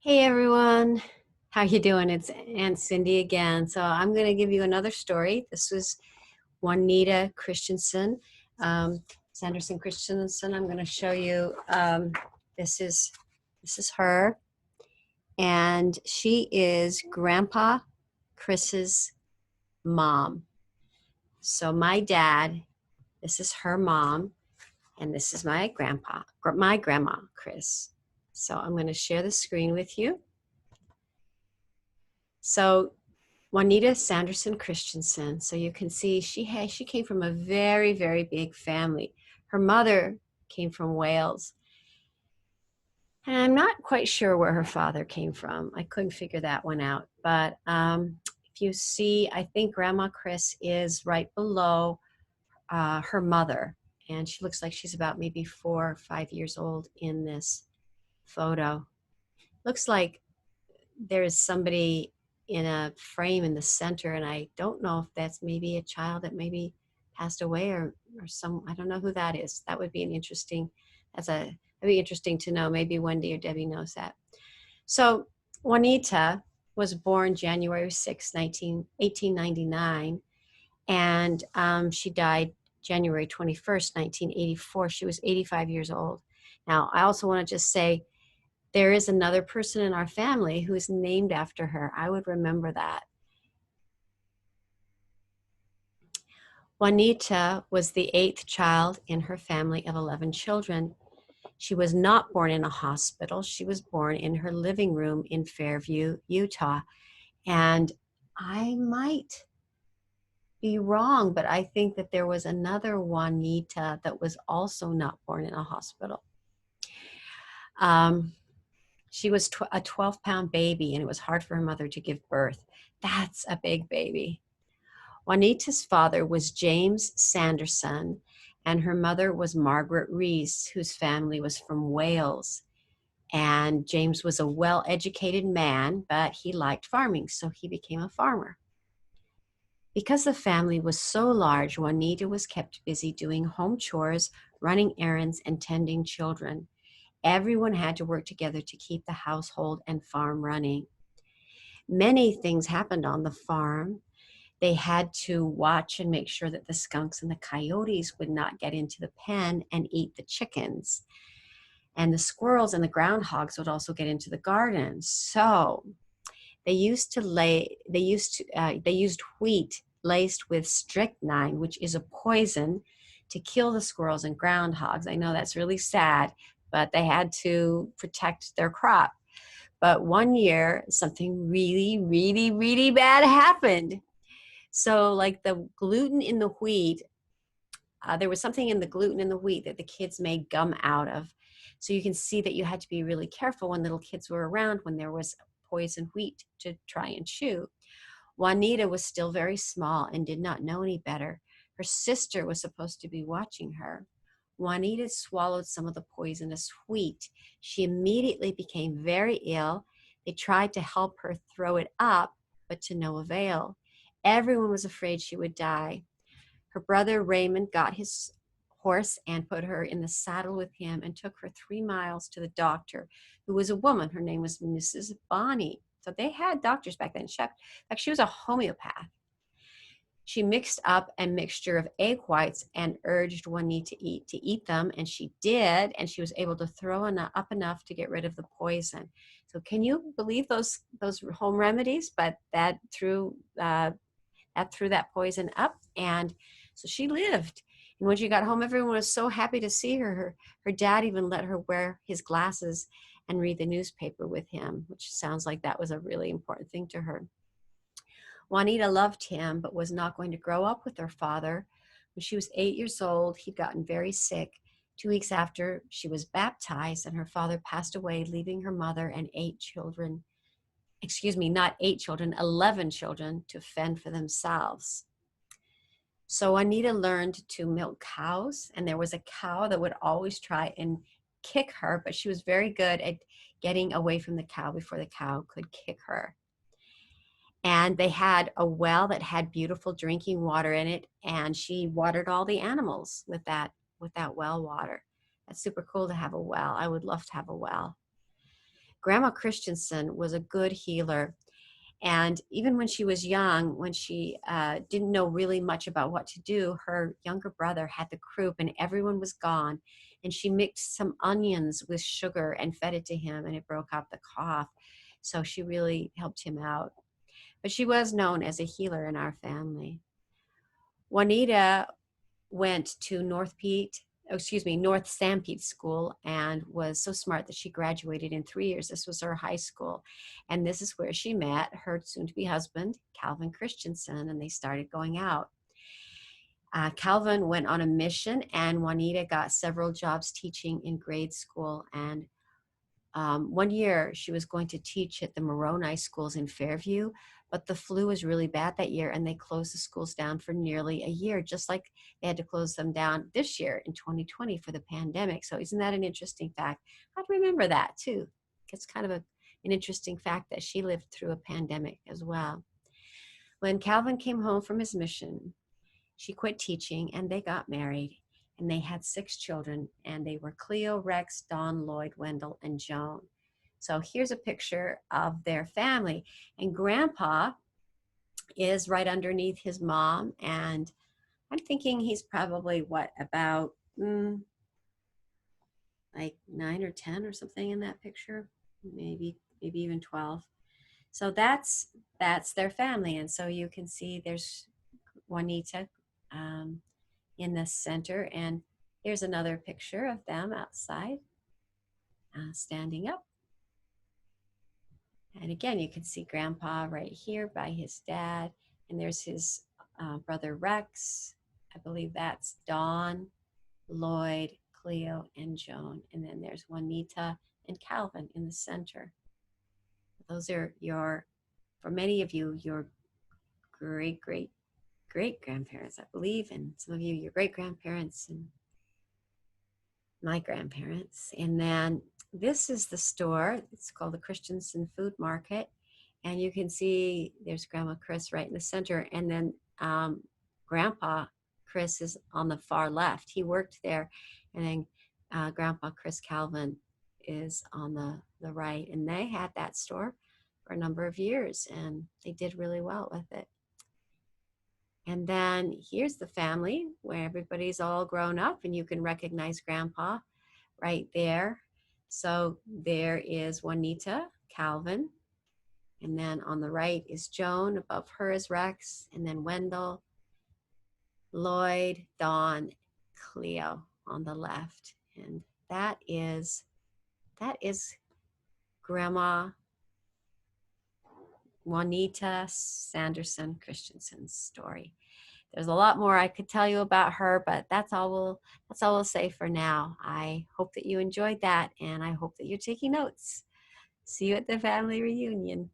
Hey everyone, how you doing? It's Aunt Cindy again. So I'm going to give you another story. This was Juanita Christensen, um, Sanderson Christensen. I'm going to show you. This is this is her, and she is Grandpa Chris's mom. So my dad, this is her mom, and this is my grandma Chris. So I'm going to share the screen with you. So Juanita Sanderson Christensen. So you can see she came from a very, very big family. Her mother came from Wales. And I'm not quite sure where her father came from. I couldn't figure that one out. But if you see, I think Grandma Chris is right below her mother. And she looks like she's about maybe 4 or 5 years old in this photo. Looks like there's somebody in a frame in the center, and I don't know if that's maybe a child that maybe passed away or some, I don't know who that is. That would be an interesting, that'd be interesting to know. Maybe Wendy or Debbie knows that. So Juanita was born January 6, 1899, and she died January 21st, 1984. She was 85 years old. Now, I also want to just say, there is another person in our family who is named after her. I would remember that. Juanita was the 8th child in her family of 11 children. She was not born in a hospital. She was born in her living room in Fairview, Utah. And I might be wrong, but I think that there was another Juanita that was also not born in a hospital. She was a 12-pound baby, and it was hard for her mother to give birth. That's a big baby. Juanita's father was James Sanderson, and her mother was Margaret Rees, whose family was from Wales. And James was a well-educated man, but he liked farming, so he became a farmer. Because the family was so large, Juanita was kept busy doing home chores, running errands, and tending children. Everyone had to work together to keep the household and farm running. Many things happened on the farm. They had to watch and make sure that the skunks and the coyotes would not get into the pen and eat the chickens. And the squirrels and the groundhogs would also get into the garden. So they used wheat laced with strychnine, which is a poison, to kill the squirrels and groundhogs. I know that's really sad, but they had to protect their crop. But one year, something really, really, really bad happened. So like the gluten in the wheat, there was something in the gluten in the wheat that the kids made gum out of. So you can see that you had to be really careful when little kids were around when there was poison wheat to try and chew. Juanita was still very small and did not know any better. Her sister was supposed to be watching her. Juanita swallowed some of the poisonous wheat. She immediately became very ill. They tried to help her throw it up, but to no avail. Everyone was afraid she would die. Her brother Raymond got his horse and put her in the saddle with him and took her 3 miles to the doctor, who was a woman. Her name was Mrs. Bonney. So they had doctors back then. She was a homeopath. She mixed up a mixture of egg whites and urged Juanita to eat them, and she did, and she was able to throw up enough to get rid of the poison. So can you believe those home remedies? But that threw that poison up, and so she lived. And when she got home, everyone was so happy to see her. Her dad even let her wear his glasses and read the newspaper with him, which sounds like that was a really important thing to her. Juanita loved him, but was not going to grow up with her father. When she was 8 years old, he'd gotten very sick. 2 weeks after, she was baptized, and her father passed away, leaving her mother and 8 children. Excuse me, not 8 children, 11 children to fend for themselves. So Juanita learned to milk cows, and there was a cow that would always try and kick her, but she was very good at getting away from the cow before the cow could kick her. And they had a well that had beautiful drinking water in it, and she watered all the animals with that well water. That's super cool to have a well. I would love to have a well. Grandma Christensen was a good healer. And even when she was young, when she didn't know really much about what to do, her younger brother had the croup and everyone was gone. And she mixed some onions with sugar and fed it to him, and it broke out the cough. So she really helped him out. But she was known as a healer in our family. Juanita went to North Sanpete School and was so smart that she graduated in 3 years. This was her high school. And this is where she met her soon-to-be husband, Calvin Christensen, and they started going out. Calvin went on a mission, and Juanita got several jobs teaching in grade school. And one year she was going to teach at the Moroni schools in Fairview, but the flu was really bad that year and they closed the schools down for nearly a year, just like they had to close them down this year in 2020 for the pandemic. So isn't that an interesting fact? I'd remember that too. It's kind of an interesting fact that she lived through a pandemic as well. When Calvin came home from his mission, she quit teaching and they got married. And they had 6 children, and they were Cleo, Rex, Dawn, Lloyd, Wendell, and Joan. So here's a picture of their family. And Grandpa is right underneath his mom. And I'm thinking he's probably, about like 9 or 10 or something in that picture, maybe even 12. So that's their family. And so you can see there's Juanita in the center, and here's another picture of them outside, standing up. And again, you can see Grandpa right here by his dad, and there's his brother Rex. I believe that's Dawn, Lloyd, Cleo, and Joan. And then there's Juanita and Calvin in the center. Those are for many of you, your great grandparents, I believe, and some of you, your great grandparents, and my grandparents. And then this is the store. It's called the Christensen Food Market. And you can see there's Grandma Chris right in the center. And then Grandpa Chris is on the far left. He worked there. And then Grandpa Chris Calvin is on the right. And they had that store for a number of years, and they did really well with it. And then here's the family where everybody's all grown up, and you can recognize Grandpa right there. So there is Juanita, Calvin, and then on the right is Joan, above her is Rex, and then Wendell, Lloyd, Dawn, Cleo on the left. And that is Grandma Juanita Sanderson Christensen's story. There's a lot more I could tell you about her, but that's all we'll say for now. I hope that you enjoyed that, and I hope that you're taking notes. See you at the family reunion.